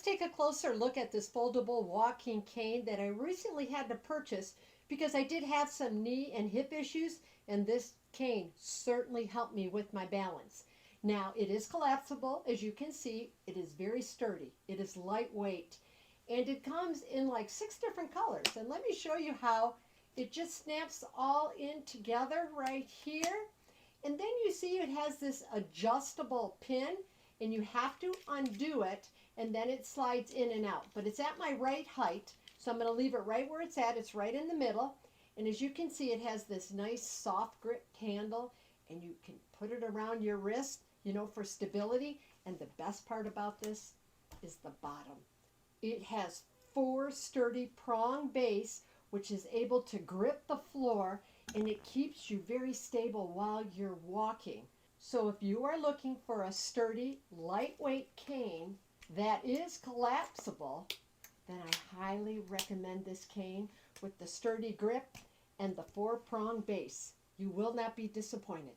let's take a closer look at this foldable walking cane that I recently had to purchase because I did have some knee and hip issues, and this cane certainly helped me with my balance. Now, it is collapsible, as you can see. It is very sturdy. It is lightweight, and it comes in like 6 different colors. And let me show you how it just snaps all in together right here. And then you see it has this adjustable pin, and you have to undo it, and then it slides in and out. But it's at my right height, so I'm going to leave it right where it's at. It's right in the middle. And as you can see, it has this nice soft grip handle, and you can put it around your wrist, you know, for stability. And the best part about this is the bottom. It has 4 sturdy prong base, which is able to grip the floor, and it keeps you very stable while you're walking. So if you are looking for a sturdy, lightweight cane that is collapsible, then I highly recommend this cane with the sturdy grip and the 4-prong base. You will not be disappointed.